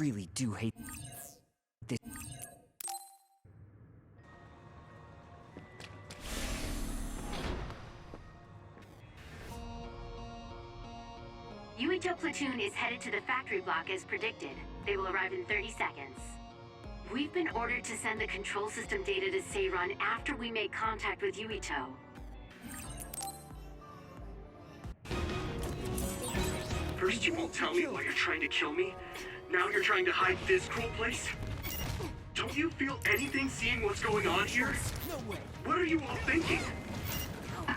really do hate this. Yuito platoon is headed to the factory block as predicted. They will arrive in 30 seconds. We've been ordered to send the control system data to Seiran after we make contact with Yuito. First you won't tell me why you're trying to kill me. Now you're trying to hide this cruel place? Don't you feel anything seeing what's going on here? What are you all thinking? I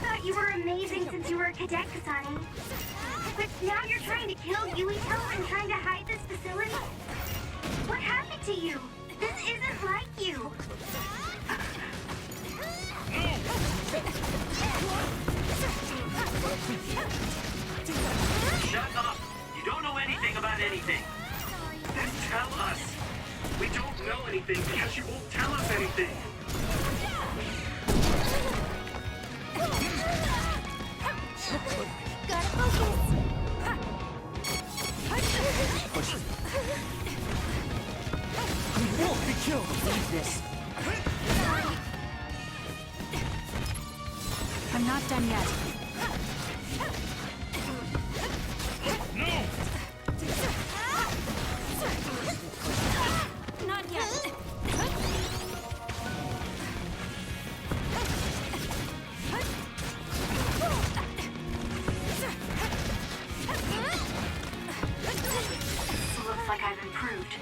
thought you were amazing since you were a cadet, Kasane. But now you're trying to kill Yuito and trying to hide this facility? What happened to you? This isn't like you. Shut up! You don't know anything about anything. Then tell us. We don't know anything because you won't tell us anything. Gotta focus. You won't be killed! Leave this. I'm not done yet. Not yet. Looks like I've improved.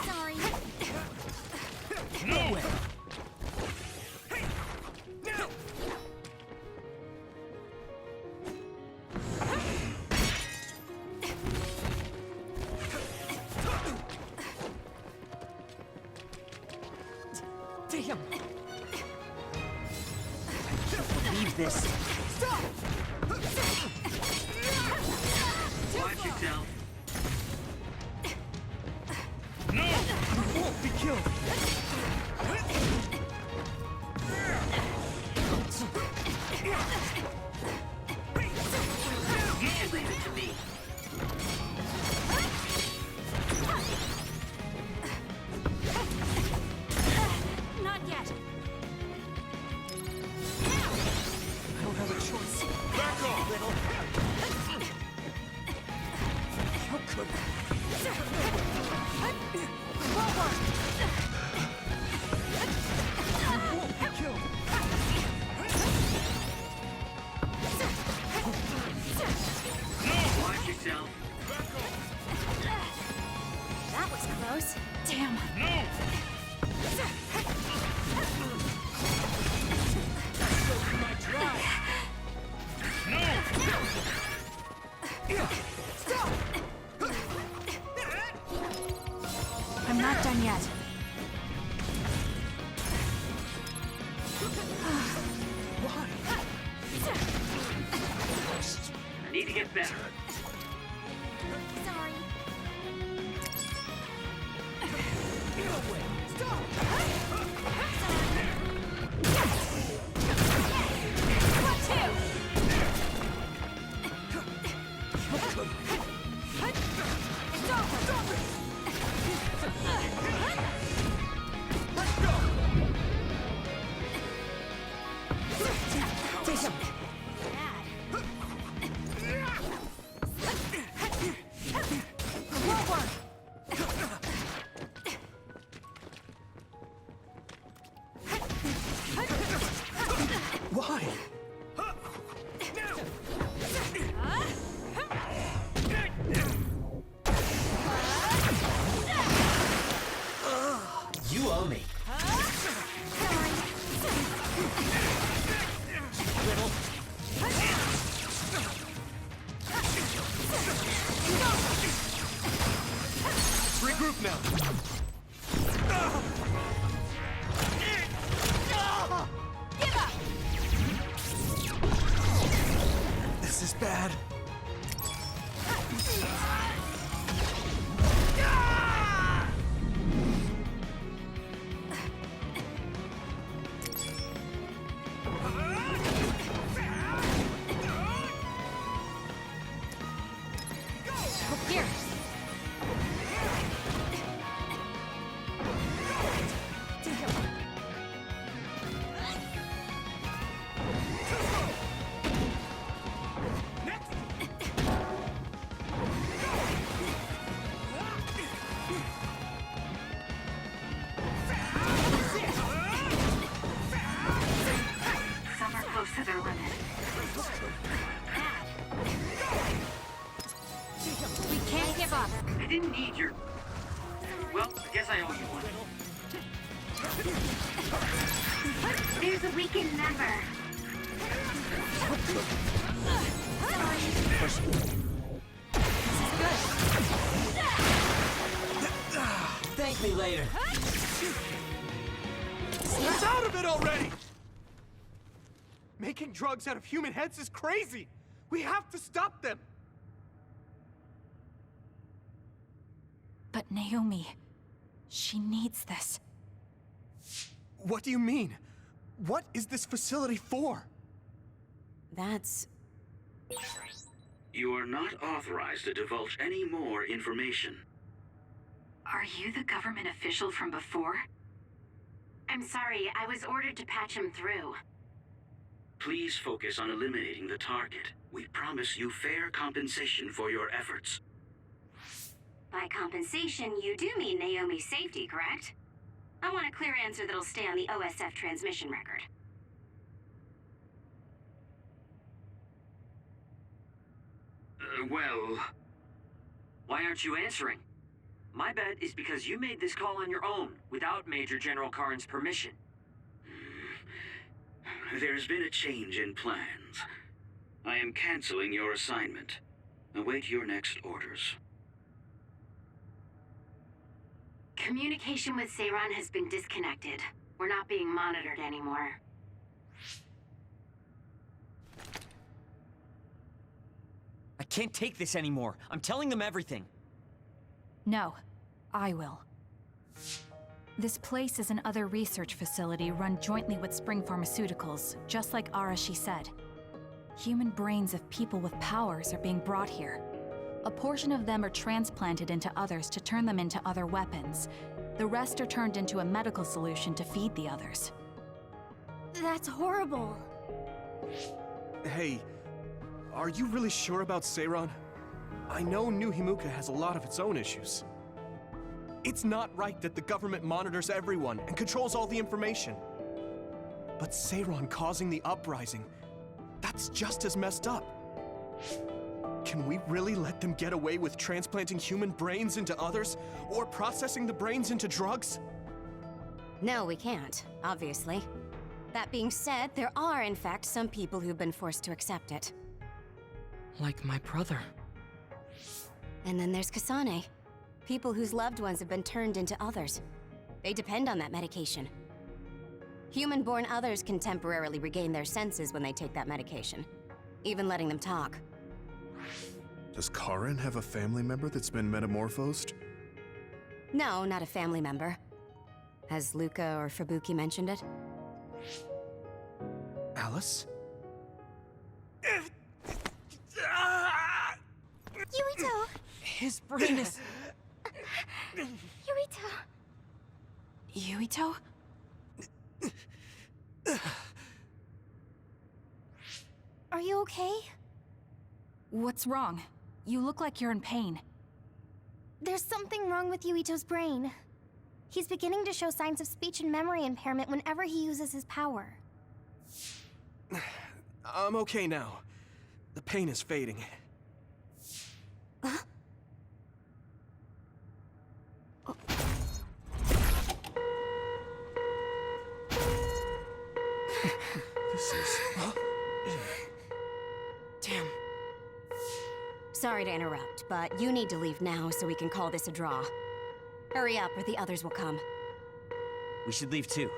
Sorry. Damn! I can't believe this. Watch yourself. You won't be killed! You should leave it to me. Not yet. I don't have a choice. Back off, little! How could you won't be killed! Watch yourself. That was close. Damn. I'm not done yet. Why? I need to get better. Sorry. Why? You owe me. Little. Regroup now. Give up! This is bad. Here! Some are close to their limit. We can't give up. I didn't need your... Well, I guess I owe you one. There's a weakened member. Thank me later. Get out of it already! Making drugs out of human heads is crazy! We have to stop them! But Naomi, she needs this. What do you mean? What is this facility for? That's... You are not authorized to divulge any more information. Are you the government official from before? I'm sorry, I was ordered to patch him through. Please focus on eliminating the target. We promise you fair compensation for your efforts. By compensation, you do mean Naomi's safety, correct? I want a clear answer that'll stay on the OSF transmission record. Well... Why aren't you answering? My bet is because you made this call on your own, without Major General Karn's permission. There's been a change in plans. I am canceling your assignment. Await your next orders. Communication with Seiran has been disconnected. We're not being monitored anymore. I can't take this anymore. I'm telling them everything. No, I will. This place is another research facility run jointly with Spring Pharmaceuticals, just like Arashi said. Human brains of people with powers are being brought here. A portion of them are transplanted into others to turn them into other weapons. The rest are turned into a medical solution to feed the others. That's horrible. Hey, are you really sure about Seiran? I know New Himuka has a lot of its own issues. It's not right that the government monitors everyone and controls all the information. But Seiran causing the uprising, that's just as messed up. Can we really let them get away with transplanting human brains into others, or processing the brains into drugs? No, we can't, obviously. That being said, there are, in fact, some people who've been forced to accept it. Like my brother. And then there's Kasane. People whose loved ones have been turned into others. They depend on that medication. Human-born others can temporarily regain their senses when they take that medication, even letting them talk. Does Karin have a family member that's been metamorphosed? No, not a family member. Has Luca or Fubuki mentioned it? Alice? Yuito! His brain is... Yuito! Yuito? Are you okay? What's wrong? You look like you're in pain. There's something wrong with Yuito's brain. He's beginning to show signs of speech and memory impairment whenever he uses his power. I'm okay now. The pain is fading. This is... Damn. Sorry to interrupt, but you need to leave now so we can call this a draw. Hurry up, or the others will come. We should leave too.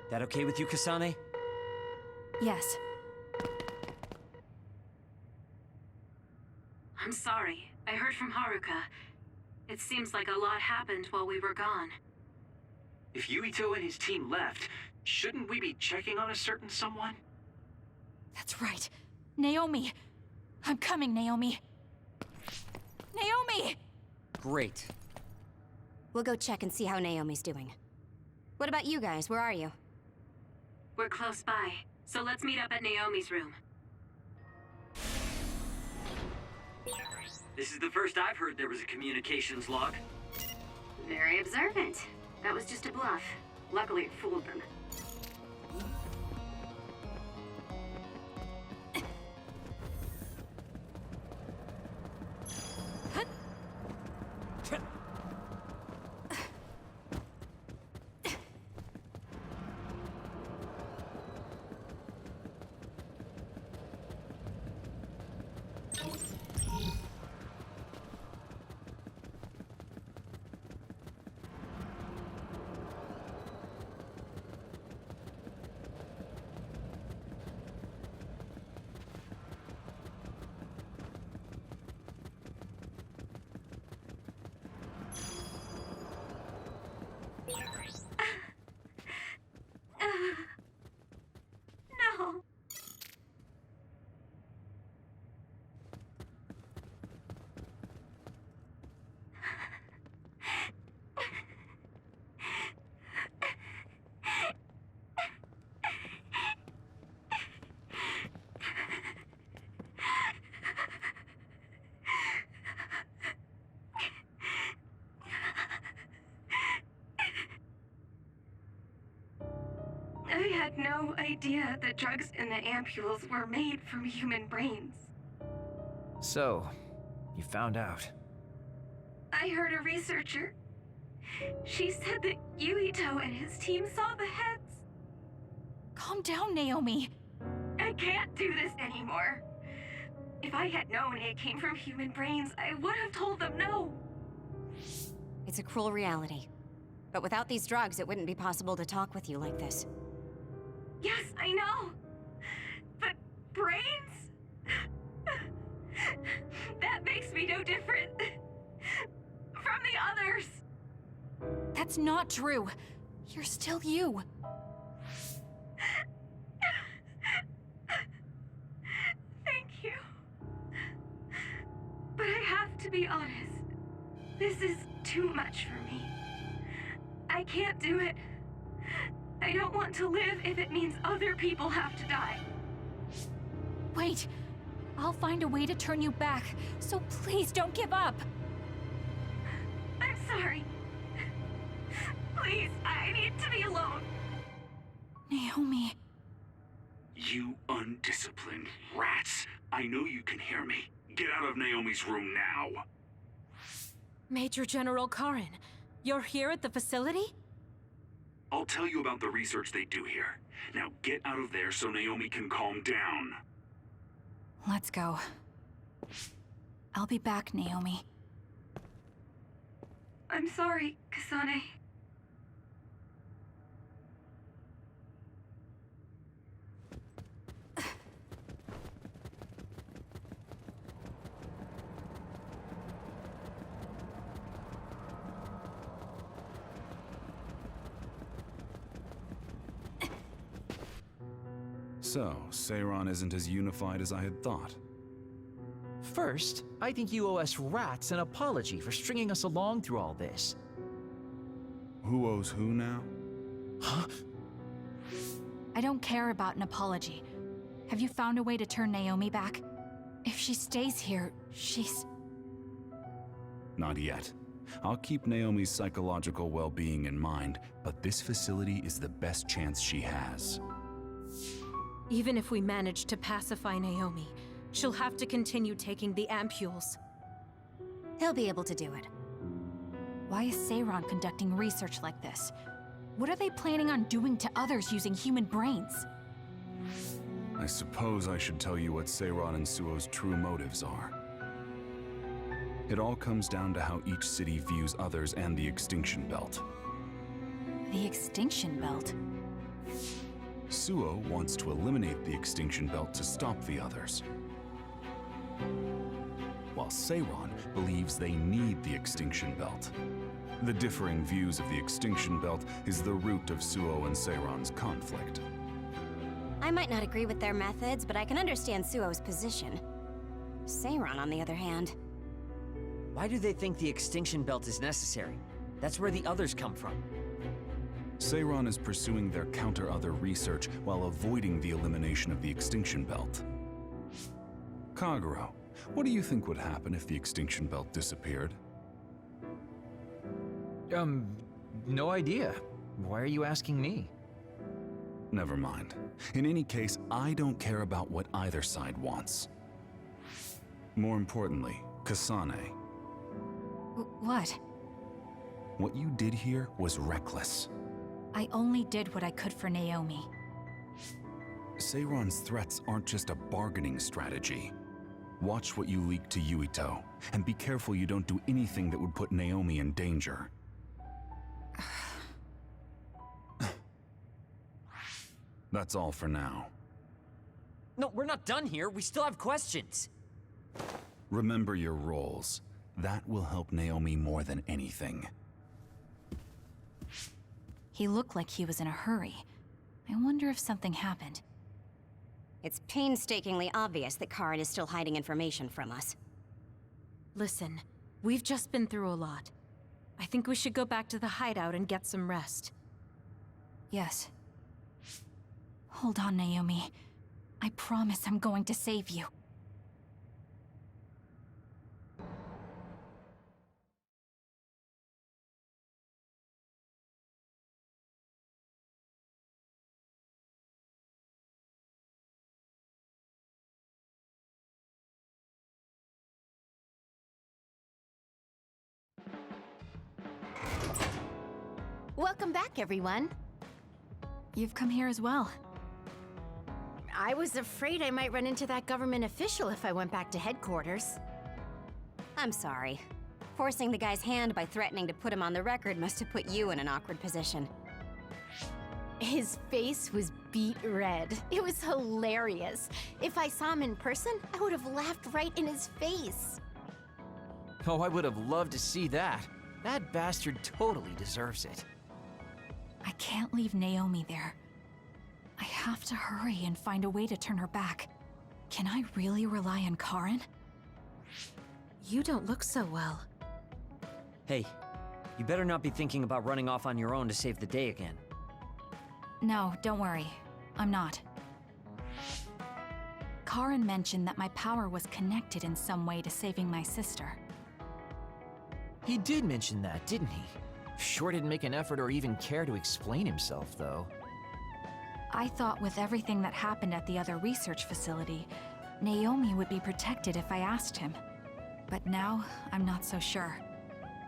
That okay with you, Kasane? Yes. I'm sorry. I heard from Haruka. It seems like a lot happened while we were gone. If Yuito and his team left, shouldn't we be checking on a certain someone? That's right. Naomi! I'm coming, Naomi! Naomi! Great. We'll go check and see how Naomi's doing. What about you guys? Where are you? We're close by, so let's meet up at Naomi's room. This is the first I've heard there was a communications log. Very observant. That was just a bluff. Luckily, it fooled them. No. I had no idea the drugs in the ampules were made from human brains. So, you found out. I heard a researcher. She said that Yuito and his team saw the heads. Calm down, Naomi! I can't do this anymore. If I had known it came from human brains, I would have told them no. It's a cruel reality. But without these drugs, it wouldn't be possible to talk with you like this. Yes, I know. But brains? That makes me no different from the others. That's not true. You're still you. Thank you. But I have to be honest. This is too much for me. I can't do it. I don't want to live if it means other people have to die. Wait. I'll find a way to turn you back, so please don't give up. I'm sorry. Please, I need to be alone. Naomi. You undisciplined rats. I know you can hear me. Get out of Naomi's room now. Major General Karin, you're here at the facility? I'll tell you about the research they do here. Now get out of there so Naomi can calm down. Let's go. I'll be back, Naomi. I'm sorry, Kasane. So, Seiron isn't as unified as I had thought. First, I think you owe us rats an apology for stringing us along through all this. Who owes who now? Huh? I don't care about an apology. Have you found a way to turn Naomi back? If she stays here, she's... Not yet. I'll keep Naomi's psychological well-being in mind, but this facility is the best chance she has. Even if we manage to pacify Naomi, she'll have to continue taking the ampules. He'll be able to do it. Why is Seiron conducting research like this? What are they planning on doing to others using human brains? I suppose I should tell you what Seiron and Suo's true motives are. It all comes down to how each city views others and the Extinction Belt. The Extinction Belt? Suo wants to eliminate the Extinction Belt to stop the others, while Seiron believes they need the Extinction Belt. The differing views of the Extinction Belt is the root of Suo and Seiron's conflict. I might not agree with their methods, but I can understand Suo's position. Seiron, on the other hand... Why do they think the Extinction Belt is necessary? That's where the others come from. Seiron is pursuing their counter-other research while avoiding the elimination of the Extinction Belt. Kagero, what do you think would happen if the Extinction Belt disappeared? No idea. Why are you asking me? Never mind. In any case, I don't care about what either side wants. More importantly, Kasane. What? What you did here was reckless. I only did what I could for Naomi. Seiron's threats aren't just a bargaining strategy. Watch what you leak to Yuito, and be careful you don't do anything that would put Naomi in danger. That's all for now. No, we're not done here. We still have questions. Remember your roles. That will help Naomi more than anything. He looked like he was in a hurry. I wonder if something happened. It's painstakingly obvious that Karen is still hiding information from us. Listen, we've just been through a lot. I think we should go back to the hideout and get some rest. Yes. Hold on, Naomi. I promise I'm going to save you. Welcome back, everyone. You've come here as well. I was afraid I might run into that government official if I went back to headquarters. I'm sorry. Forcing the guy's hand by threatening to put him on the record must have put you in an awkward position. His face was beet red. It was hilarious. If I saw him in person, I would have laughed right in his face. Oh, I would have loved to see that. That bastard totally deserves it. I can't leave Naomi there. I have to hurry and find a way to turn her back. Can I really rely on Karen? You don't look so well. Hey, you better not be thinking about running off on your own to save the day again. No, don't worry. I'm not. Karen mentioned that my power was connected in some way to saving my sister. He did mention that, didn't he? Sure didn't make an effort or even care to explain himself, though. I thought with everything that happened at the other research facility, Naomi would be protected if I asked him. But now, I'm not so sure.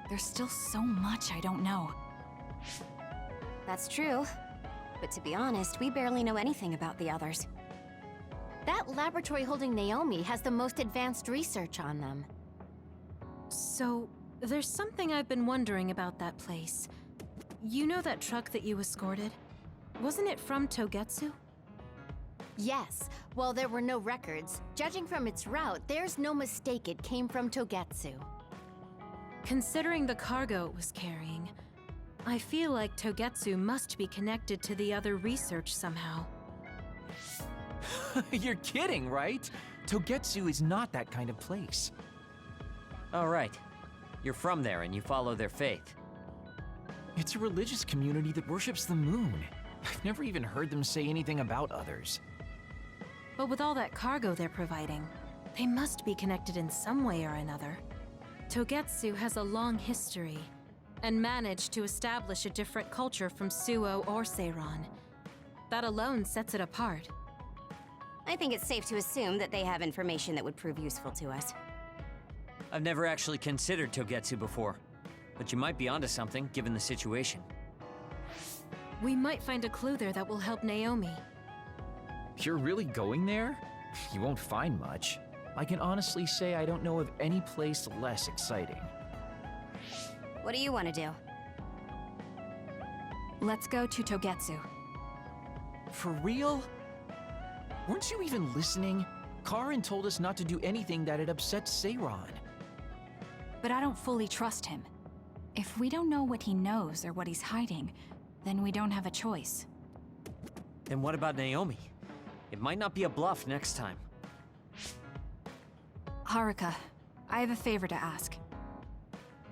There's still so much I don't know. That's true. But to be honest, we barely know anything about the others. That laboratory holding Naomi has the most advanced research on them. So, there's something I've been wondering about that place. You know that truck that you escorted? Wasn't it from Togetsu? Yes. While there were no records, judging from its route, there's no mistake it came from Togetsu. Considering the cargo it was carrying, I feel like Togetsu must be connected to the other research somehow. You're kidding, right? Togetsu is not that kind of place. All right. You're from there and you follow their faith. It's a religious community that worships the moon. I've never even heard them say anything about others. But with all that cargo they're providing, they must be connected in some way or another. Togetsu has a long history, and managed to establish a different culture from Suo or Seiron. That alone sets it apart. I think it's safe to assume that they have information that would prove useful to us. I've never actually considered Togetsu before, but you might be onto something given the situation. We might find a clue there that will help Naomi. You're really going there? You won't find much. I can honestly say I don't know of any place less exciting. What do you want to do? Let's go to Togetsu. For real? Weren't you even listening? Karin told us not to do anything that'd upset Seiran. But I don't fully trust him. If we don't know what he knows or what he's hiding, then we don't have a choice. Then what about Naomi? It might not be a bluff next time. Haruka, I have a favor to ask.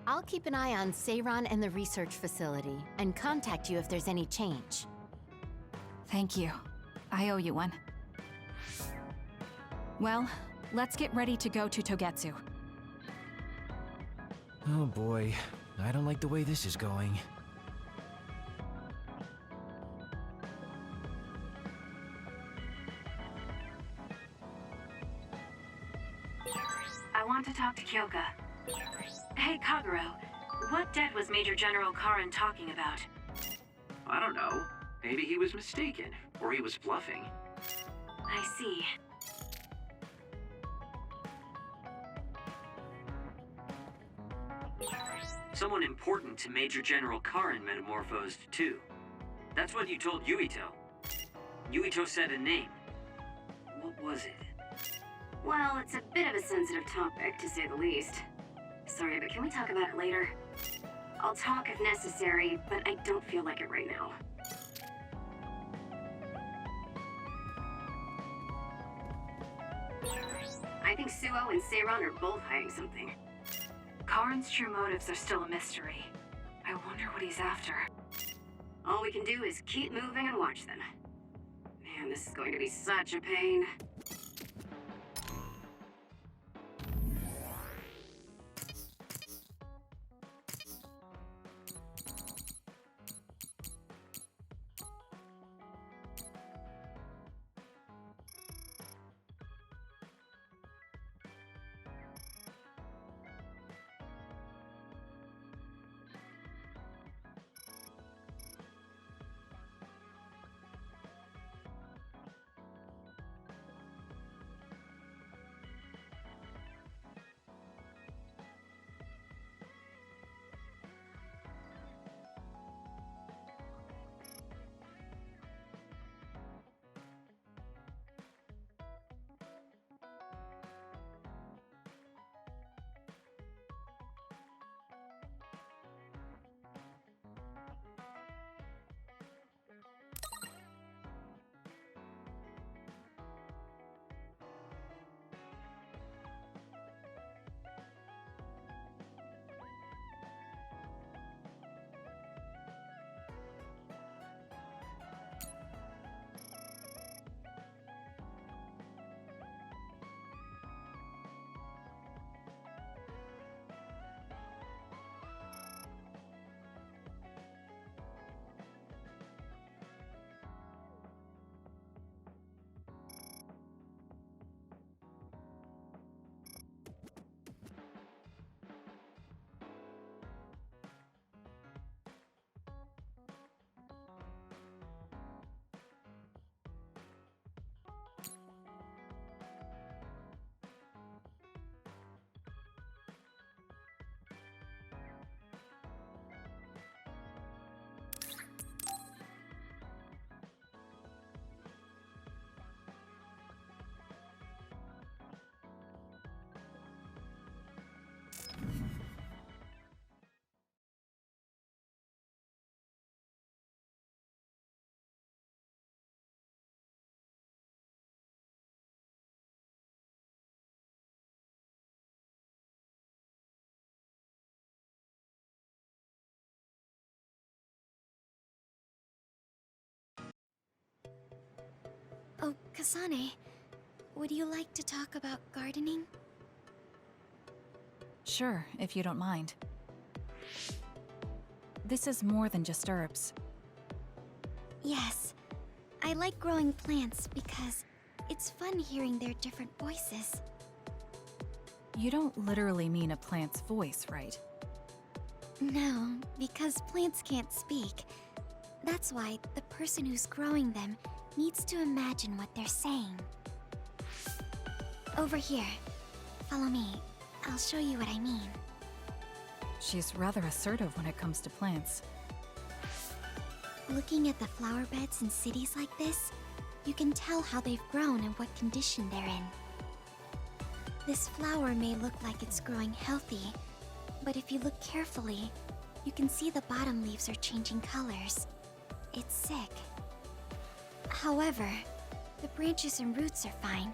I'll keep an eye on Seiran and the research facility, and contact you if there's any change. Thank you. I owe you one. Well, let's get ready to go to Togetsu. Oh boy, I don't like the way this is going. I want to talk to Kyoka. Hey, Kagero. What debt was Major General Karin talking about? I don't know. Maybe he was mistaken, or he was bluffing. I see. Someone important to Major General Karin metamorphosed, too. That's what you told Yuito. Yuito said a name. What was it? Well, it's a bit of a sensitive topic, to say the least. Sorry, but can we talk about it later? I'll talk if necessary, but I don't feel like it right now. I think Suo and Seiran are both hiding something. Karin's true motives are still a mystery. I wonder what he's after. All we can do is keep moving and watch them. Man, this is going to be such a pain. Oh, Kasane, would you like to talk about gardening? Sure, if you don't mind. This is more than just herbs. Yes. I like growing plants because it's fun hearing their different voices. You don't literally mean a plant's voice, right? No, because plants can't speak. That's why the person who's growing them needs to imagine what they're saying. Over here. Follow me. I'll show you what I mean. She's rather assertive when it comes to plants. Looking at the flower beds in cities like this, you can tell how they've grown and what condition they're in. This flower may look like it's growing healthy, but if you look carefully, you can see the bottom leaves are changing colors. It's sick. However, the branches and roots are fine,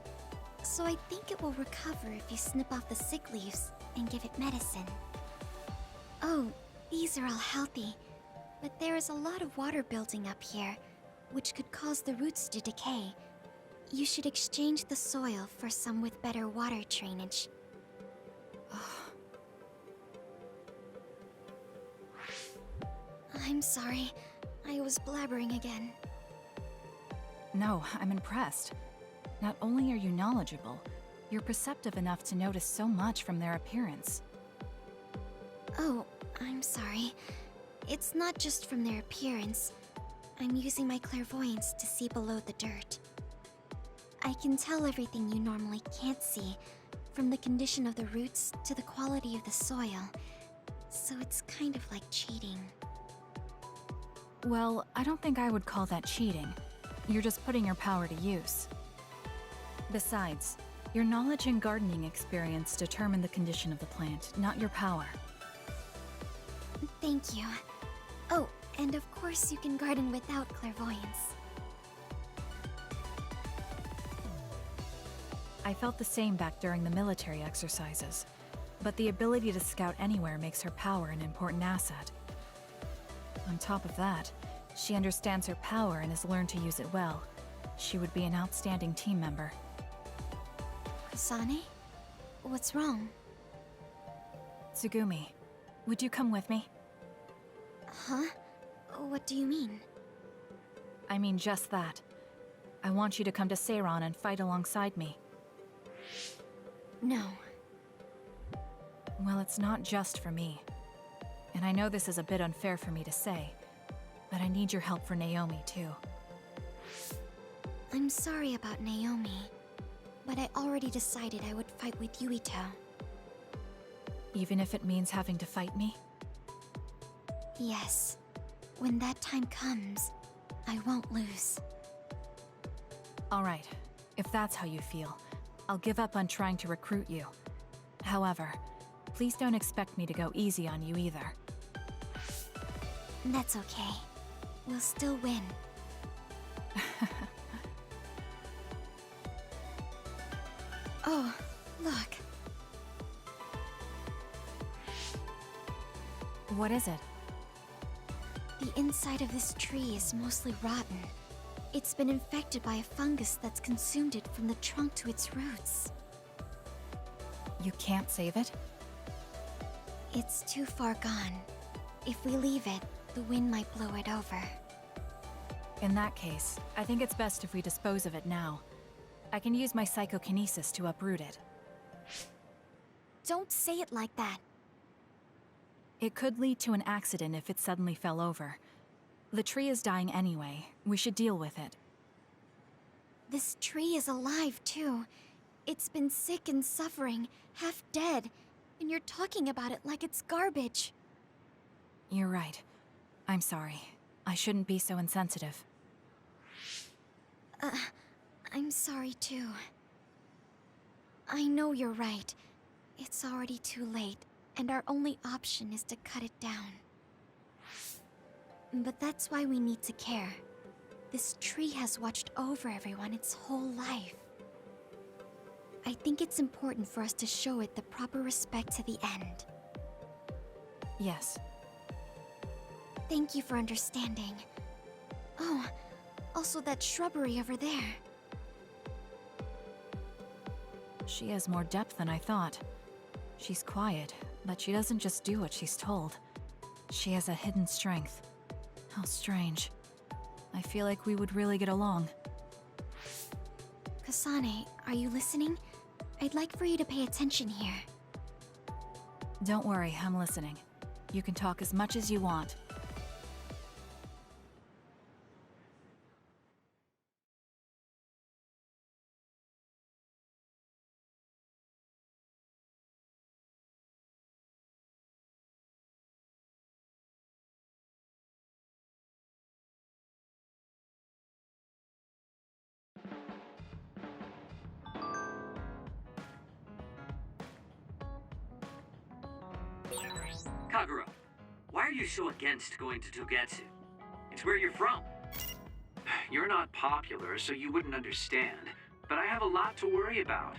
so I think it will recover if you snip off the sick leaves and give it medicine. Oh, these are all healthy, but there is a lot of water building up here, which could cause the roots to decay. You should exchange the soil for some with better water drainage. I'm sorry. I was blabbering again. No, I'm impressed. Not only are you knowledgeable, you're perceptive enough to notice so much from their appearance. Oh, I'm sorry. It's not just from their appearance. I'm using my clairvoyance to see below the dirt. I can tell everything you normally can't see, from the condition of the roots to the quality of the soil. So it's kind of like cheating. Well, I don't think I would call that cheating. You're just putting your power to use. Besides, your knowledge and gardening experience determine the condition of the plant, not your power. Thank you. Oh, and of course you can garden without clairvoyance. I felt the same back during the military exercises, but the ability to scout anywhere makes her power an important asset. On top of that, she understands her power and has learned to use it well. She would be an outstanding team member. Kasane? What's wrong? Tsugumi, would you come with me? Huh? What do you mean? I mean just that. I want you to come to Seiron and fight alongside me. No. Well, it's not just for me. And I know this is a bit unfair for me to say, but I need your help for Naomi, too. I'm sorry about Naomi, but I already decided I would fight with Yuito. Even if it means having to fight me? Yes. When that time comes, I won't lose. All right. If that's how you feel, I'll give up on trying to recruit you. However, please don't expect me to go easy on you either. That's okay. We'll still win. Oh, look. What is it? The inside of this tree is mostly rotten. It's been infected by a fungus that's consumed it from the trunk to its roots. You can't save it? It's too far gone. If we leave it, the wind might blow it over. In that case, I think it's best if we dispose of it now. I can use my psychokinesis to uproot it. Don't say it like that. It could lead to an accident if it suddenly fell over. The tree is dying anyway. We should deal with it. This tree is alive, too. It's been sick and suffering, half dead, and you're talking about it like it's garbage. You're right. I'm sorry. I shouldn't be so insensitive. I'm sorry, too. I know you're right. It's already too late, and our only option is to cut it down. But that's why we need to care. This tree has watched over everyone its whole life. I think it's important for us to show it the proper respect to the end. Yes. Thank you for understanding. Oh, also that shrubbery over there. She has more depth than I thought. She's quiet, but she doesn't just do what she's told. She has a hidden strength. How strange. I feel like we would really get along. Kasane, are you listening? I'd like for you to pay attention here. Don't worry, I'm listening. You can talk as much as you want. Kagura, why are you so against going to Togetsu? It's where you're from. You're not popular, so you wouldn't understand. But I have a lot to worry about.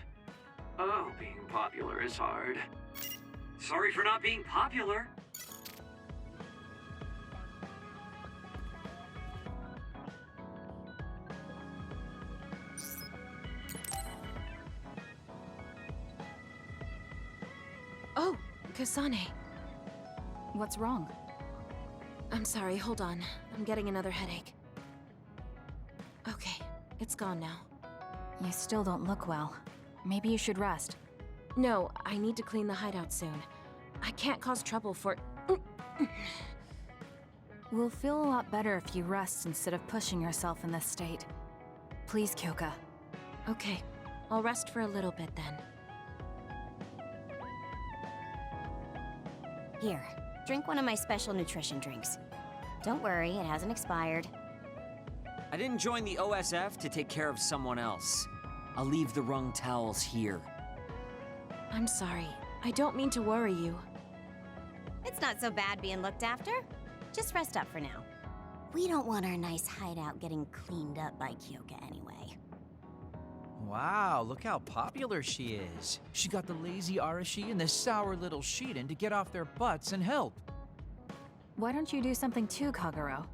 Oh, being popular is hard. Sorry for not being popular. Oh, Kasane. What's wrong? I'm sorry, hold on. I'm getting another headache. Okay, it's gone now. You still don't look well. Maybe you should rest. No, I need to clean the hideout soon. I can't cause trouble for... We'll feel a lot better if you rest instead of pushing yourself in this state. Please, Kyoka. Okay, I'll rest for a little bit then. Here, drink one of my special nutrition drinks. Don't worry, it hasn't expired. I didn't join the OSF to take care of someone else. I'll leave the wrung towels here. I'm sorry. I don't mean to worry you. It's not so bad being looked after. Just rest up for now. We don't want our nice hideout getting cleaned up by Kyoka anyway. Wow, look how popular she is. She got the lazy Arashi and the sour little Shiden to get off their butts and help. Why don't you do something too, Kagero?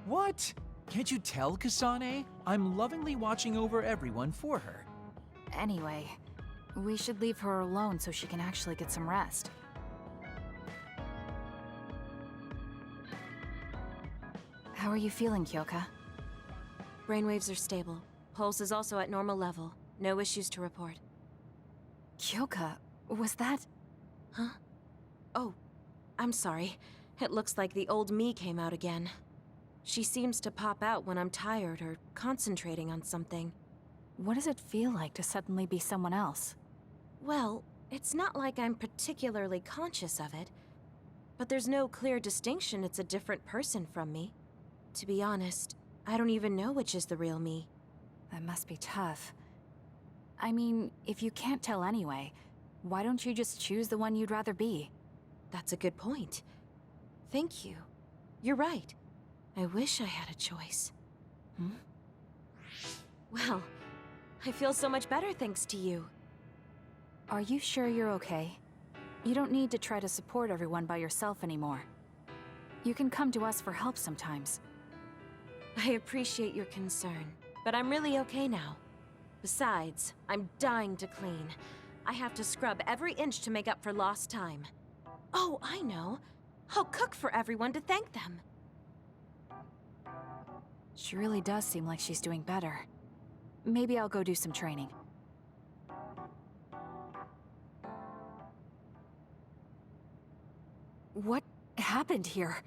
What? Can't you tell, Kasane? I'm lovingly watching over everyone for her. Anyway, we should leave her alone so she can actually get some rest. How are you feeling, Kyoka? Brainwaves are stable. Pulse is also at normal level. No issues to report. Kyoka, was that... Huh? Oh, I'm sorry. It looks like the old me came out again. She seems to pop out when I'm tired or concentrating on something. What does it feel like to suddenly be someone else? Well, it's not like I'm particularly conscious of it. But there's no clear distinction it's a different person from me. To be honest, I don't even know which is the real me. That must be tough. I mean, if you can't tell anyway, why don't you just choose the one you'd rather be? That's a good point. Thank you. You're right. I wish I had a choice. Well, I feel so much better thanks to you. Are you sure you're okay? You don't need to try to support everyone by yourself anymore. You can come to us for help sometimes. I appreciate your concern, but I'm really okay now. Besides, I'm dying to clean. I have to scrub every inch to make up for lost time. Oh, I know. I'll cook for everyone to thank them. She really does seem like she's doing better. Maybe I'll go do some training. What happened here?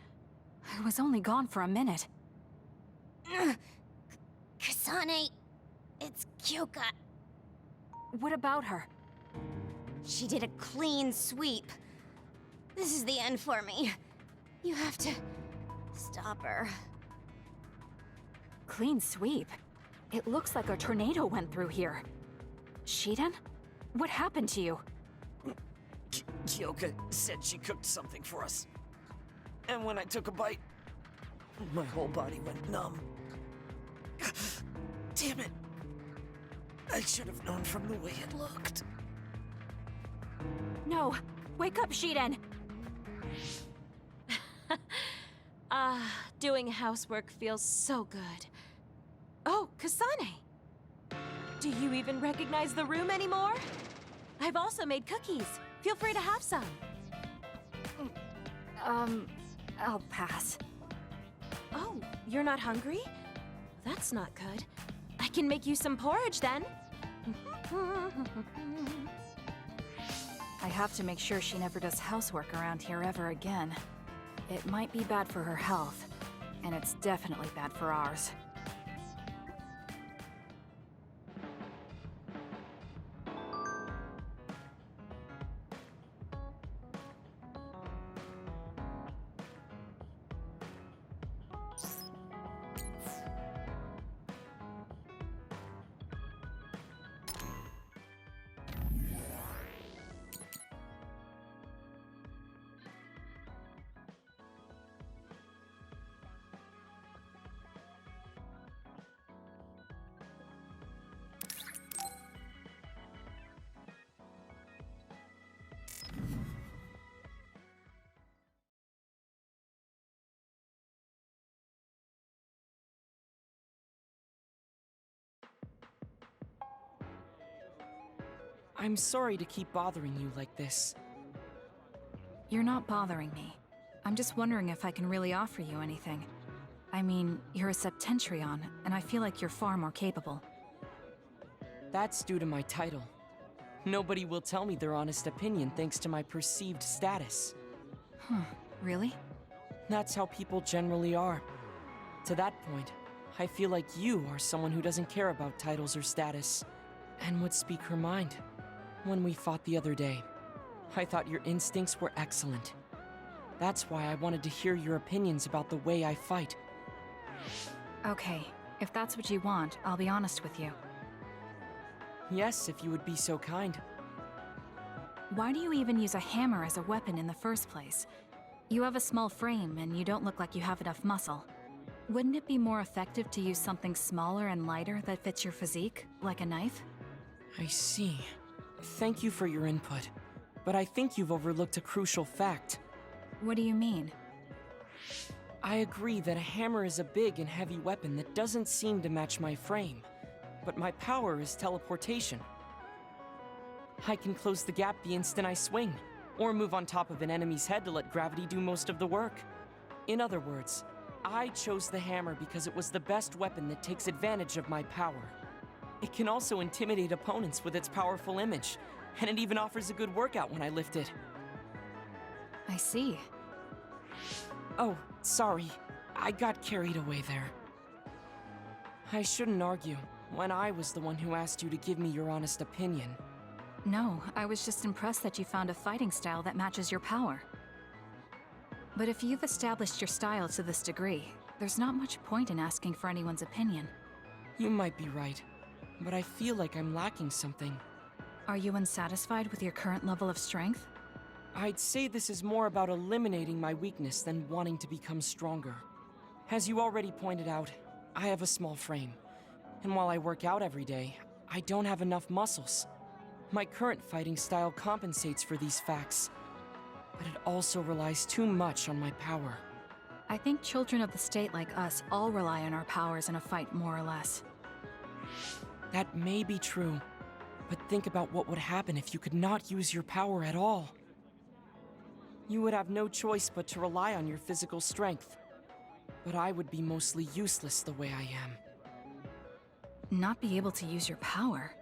I was only gone for a minute. Kasane, it's Kyoka. What about her? She did a clean sweep. This is the end for me. You have to stop her. Clean sweep? It looks like a tornado went through here. Shiden? What happened to you? Kyoka said she cooked something for us. And when I took a bite, my whole body went numb. Damn it! I should have known from the way it looked. No! Wake up, Shiden! Doing housework feels so good. Oh, Kasane! Do you even recognize the room anymore? I've also made cookies. Feel free to have some. I'll pass. Oh, you're not hungry? That's not good. I can make you some porridge then. I have to make sure she never does housework around here ever again. It might be bad for her health, and it's definitely bad for ours. I'm sorry to keep bothering you like this. You're not bothering me. I'm just wondering if I can really offer you anything. I mean, you're a Septentrion, and I feel like you're far more capable. That's due to my title. Nobody will tell me their honest opinion thanks to my perceived status. Huh, really? That's how people generally are. To that point, I feel like you are someone who doesn't care about titles or status, and would speak her mind. When we fought the other day, I thought your instincts were excellent. That's why I wanted to hear your opinions about the way I fight. Okay, if that's what you want, I'll be honest with you. Yes, if you would be so kind. Why do you even use a hammer as a weapon in the first place? You have a small frame, and you don't look like you have enough muscle. Wouldn't it be more effective to use something smaller and lighter that fits your physique, like a knife? I see. Thank you for your input, but I think you've overlooked a crucial fact. What do you mean? I agree that a hammer is a big and heavy weapon that doesn't seem to match my frame, but my power is teleportation. I can close the gap the instant I swing, or move on top of an enemy's head to let gravity do most of the work. In other words, I chose the hammer because it was the best weapon that takes advantage of my power. It can also intimidate opponents with its powerful image, and it even offers a good workout when I lift it. I see. Oh, sorry. I got carried away there. I shouldn't argue, when I was the one who asked you to give me your honest opinion. No, I was just impressed that you found a fighting style that matches your power. But if you've established your style to this degree, there's not much point in asking for anyone's opinion. You might be right, but I feel like I'm lacking something. Are you unsatisfied with your current level of strength? I'd say this is more about eliminating my weakness than wanting to become stronger. As you already pointed out, I have a small frame, and while I work out every day, I don't have enough muscles. My current fighting style compensates for these facts, but it also relies too much on my power. I think children of the state like us all rely on our powers in a fight, more or less. That may be true, but think about what would happen if you could not use your power at all. You would have no choice but to rely on your physical strength, but I would be mostly useless the way I am. Not be able to use your power?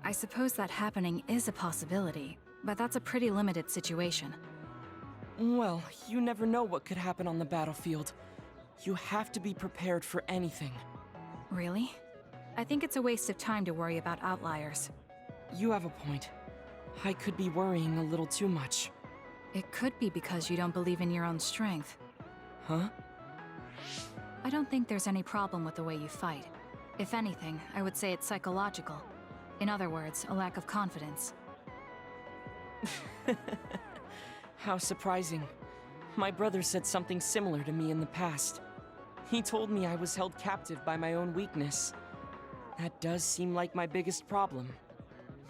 I suppose that happening is a possibility, but that's a pretty limited situation. Well, you never know what could happen on the battlefield. You have to be prepared for anything. Really? I think it's a waste of time to worry about outliers. You have a point. I could be worrying a little too much. It could be because you don't believe in your own strength. Huh? I don't think there's any problem with the way you fight. If anything, I would say it's psychological. In other words, a lack of confidence. How surprising. My brother said something similar to me in the past. He told me I was held captive by my own weakness. That does seem like my biggest problem.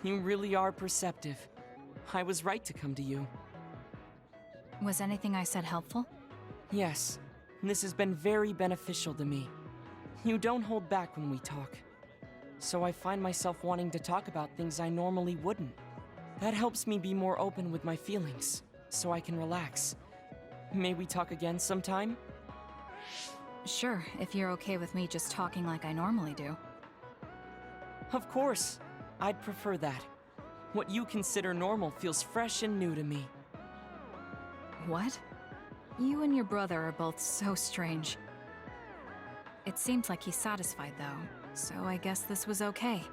You really are perceptive. I was right to come to you. Was anything I said helpful? Yes. This has been very beneficial to me. You don't hold back when we talk. So I find myself wanting to talk about things I normally wouldn't. That helps me be more open with my feelings, so I can relax. May we talk again sometime? Sure, if you're okay with me just talking like I normally do. Of course. I'd prefer that. What you consider normal feels fresh and new to me. What? You and your brother are both so strange. It seems like he's satisfied, though, so I guess this was okay.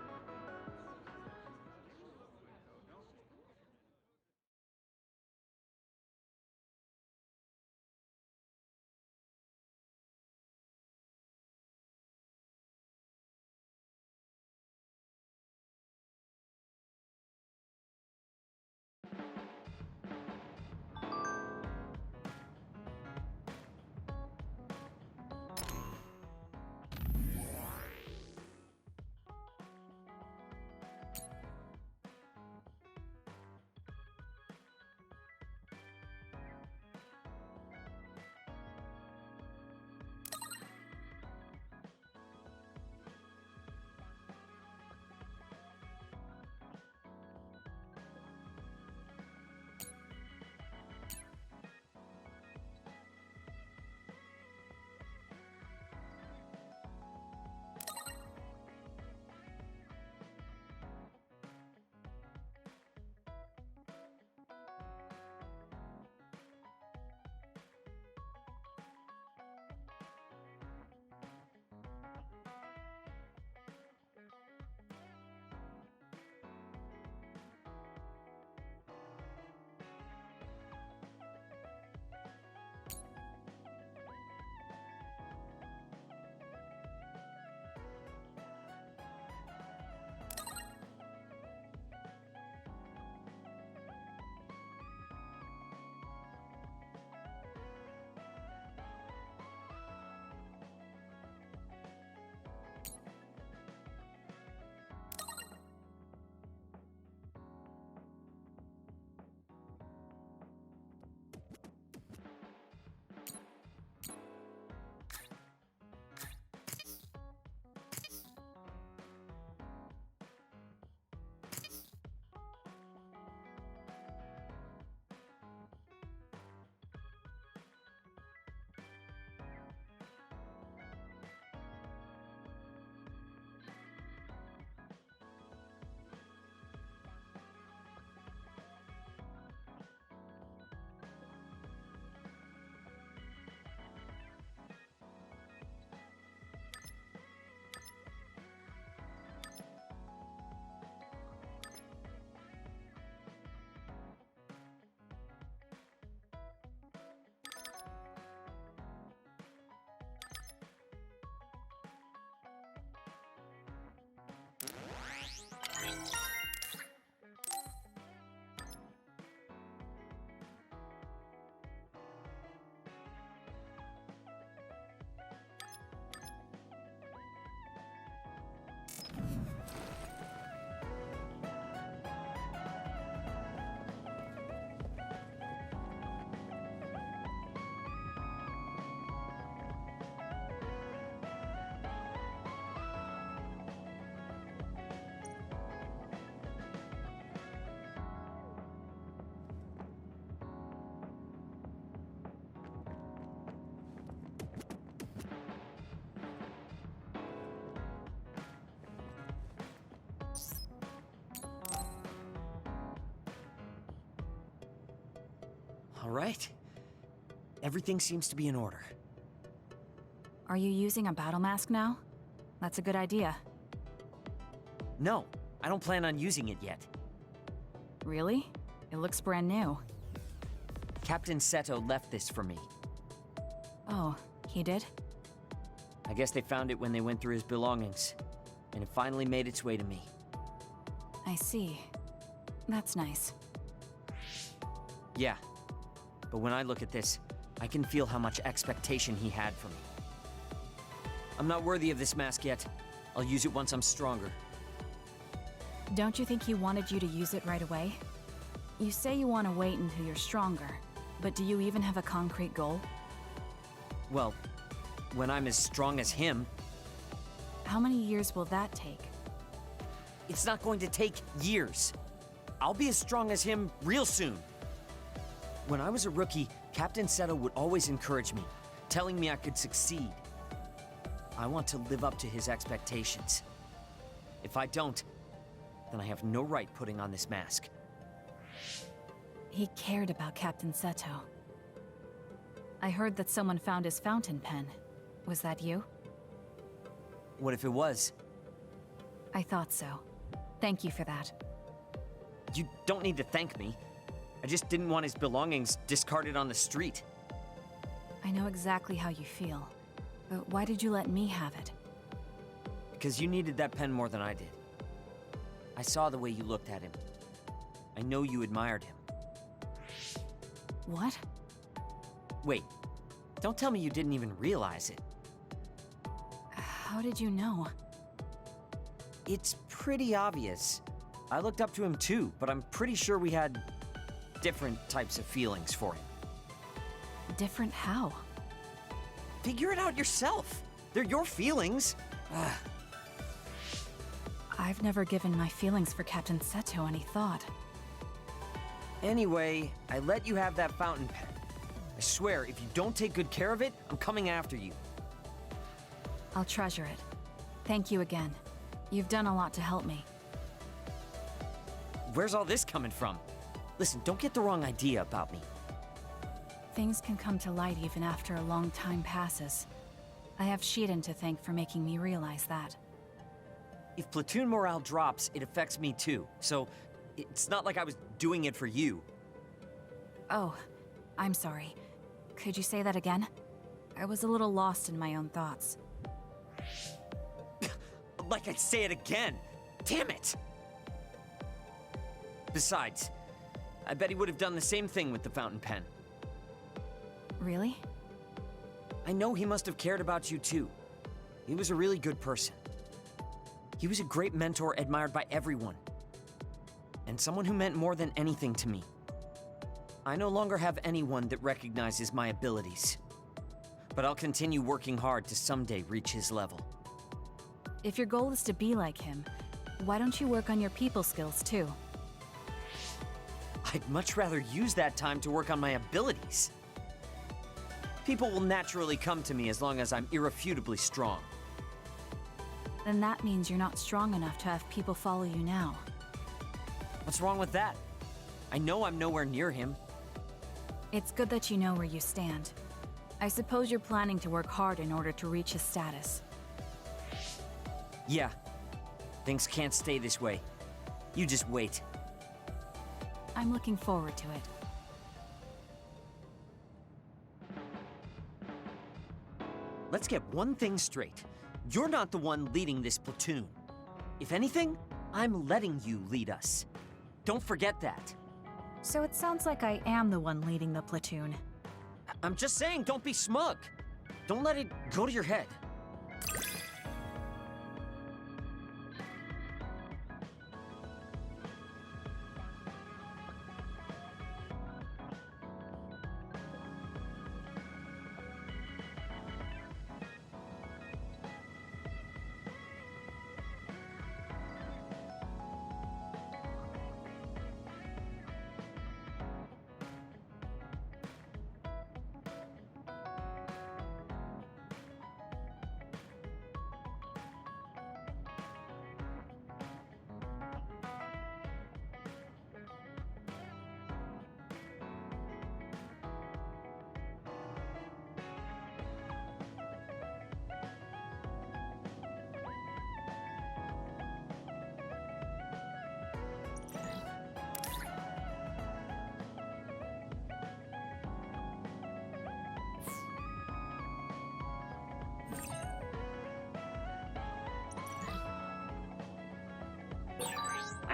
All right. Everything seems to be in order. Are you using a battle mask now? That's a good idea. No, I don't plan on using it yet. Really? It looks brand new. Captain Seto left this for me. Oh, he did? I guess they found it when they went through his belongings, and it finally made its way to me. I see. That's nice. Yeah, but when I look at this, I can feel how much expectation he had for me. I'm not worthy of this mask yet. I'll use it once I'm stronger. Don't you think he wanted you to use it right away? You say you want to wait until you're stronger, but do you even have a concrete goal? Well, when I'm as strong as him... How many years will that take? It's not going to take years. I'll be as strong as him real soon. When I was a rookie, Captain Seto would always encourage me, telling me I could succeed. I want to live up to his expectations. If I don't, then I have no right putting on this mask. He cared about Captain Seto. I heard that someone found his fountain pen. Was that you? What if it was? I thought so. Thank you for that. You don't need to thank me. I just didn't want his belongings discarded on the street. I know exactly how you feel. But why did you let me have it? Because you needed that pen more than I did. I saw the way you looked at him. I know you admired him. What? Wait, don't tell me you didn't even realize it. How did you know? It's pretty obvious. I looked up to him too, but I'm pretty sure we had different types of feelings for him. Different how? Figure it out yourself. They're your feelings. I've never given my feelings for Captain Seto any thought. Anyway, I let you have that fountain pen. I swear, if you don't take good care of it, I'm coming after you. I'll treasure it. Thank you again. You've done a lot to help me. Where's all this coming from? Listen, don't get the wrong idea about me. Things can come to light even after a long time passes. I have Shiden to thank for making me realize that. If platoon morale drops, it affects me too. So, it's not like I was doing it for you. Oh, I'm sorry. Could you say that again? I was a little lost in my own thoughts. Like I'd say it again! Damn it! Besides, I bet he would have done the same thing with the fountain pen. Really? I know he must have cared about you too. He was a really good person. He was a great mentor admired by everyone. And someone who meant more than anything to me. I no longer have anyone that recognizes my abilities. But I'll continue working hard to someday reach his level. If your goal is to be like him, why don't you work on your people skills too? I'd much rather use that time to work on my abilities. People will naturally come to me as long as I'm irrefutably strong. Then that means you're not strong enough to have people follow you now. What's wrong with that? I know I'm nowhere near him. It's good that you know where you stand. I suppose you're planning to work hard in order to reach his status. Yeah. Things can't stay this way. You just wait. I'm looking forward to it. Let's get one thing straight. You're not the one leading this platoon. If anything, I'm letting you lead us. Don't forget that. So it sounds like I am the one leading the platoon. I'm just saying, don't be smug. Don't let it go to your head.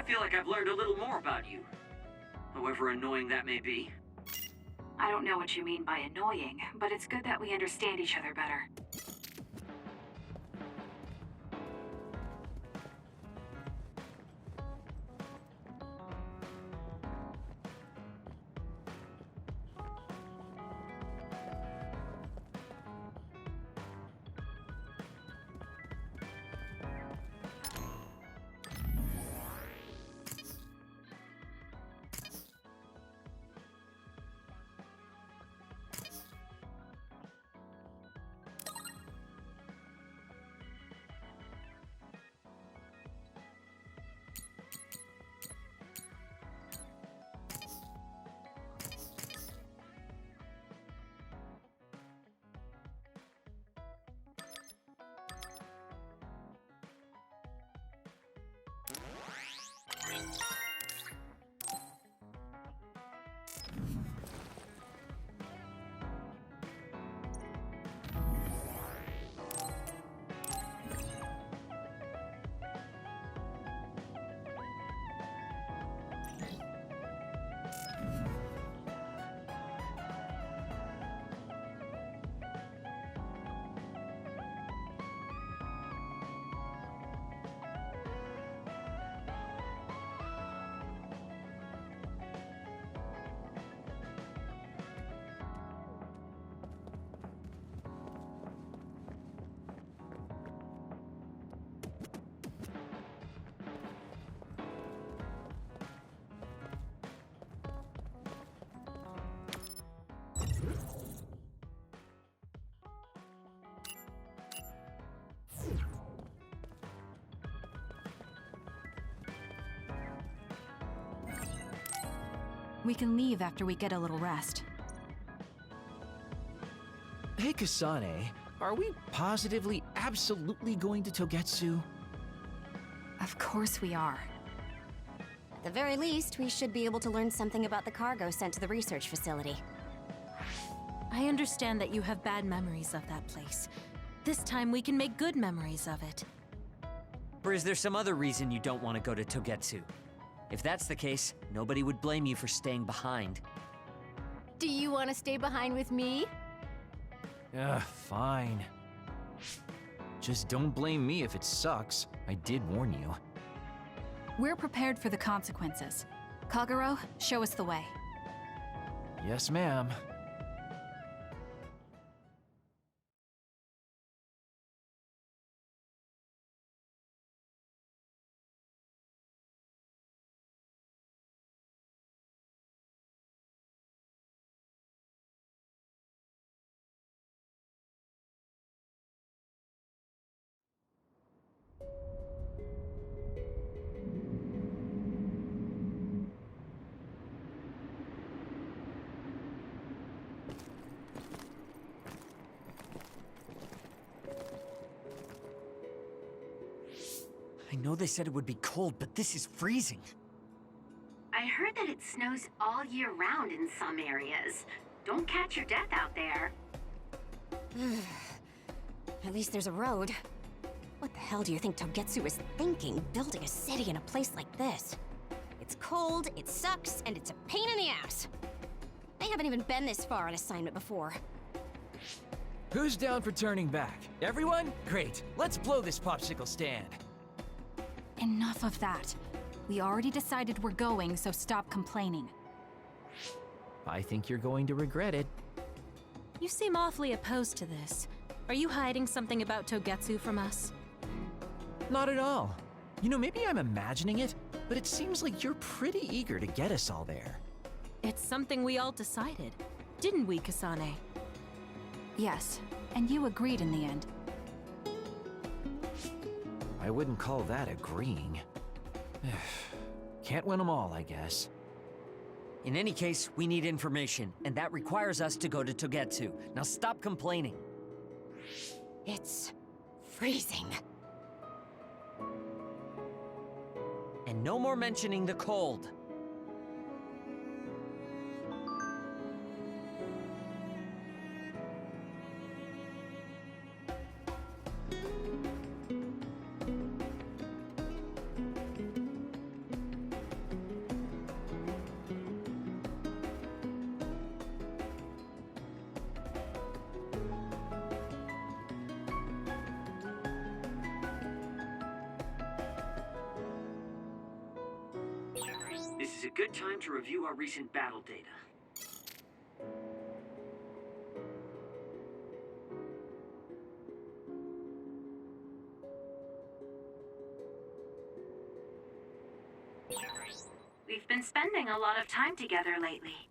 I feel like I've learned a little more about you. However annoying that may be. I don't know what you mean by annoying, but it's good that we understand each other better. We can leave after we get a little rest. Hey, Kasane, are we positively, absolutely going to Togetsu? Of course we are. At the very least, we should be able to learn something about the cargo sent to the research facility. I understand that you have bad memories of that place. This time we can make good memories of it. Or is there some other reason you don't want to go to Togetsu? If that's the case, nobody would blame you for staying behind. Do you want to stay behind with me? Fine. Just don't blame me if it sucks. I did warn you. We're prepared for the consequences. Kagero, show us the way. Yes, ma'am. I know they said it would be cold, but this is freezing. I heard that it snows all year round in some areas. Don't catch your death out there. At least there's a road. What the hell do you think Togetsu is thinking, building a city in a place like this? It's cold, it sucks, and it's a pain in the ass. They haven't even been this far on assignment before. Who's down for turning back? Everyone? Great. Let's blow this popsicle stand. Enough of that. We already decided we're going, so stop complaining. I think you're going to regret it. You seem awfully opposed to this. Are you hiding something about Togetsu from us? Not at all. You know, maybe I'm imagining it, but it seems like you're pretty eager to get us all there. It's something we all decided. Didn't we, Kasane? Yes, and you agreed in the end. I wouldn't call that agreeing. Can't win them all, I guess. In any case, we need information, and that requires us to go to Togetsu. Now stop complaining. It's freezing. And no more mentioning the cold. is a good time to review our recent battle data. We've been spending a lot of time together lately.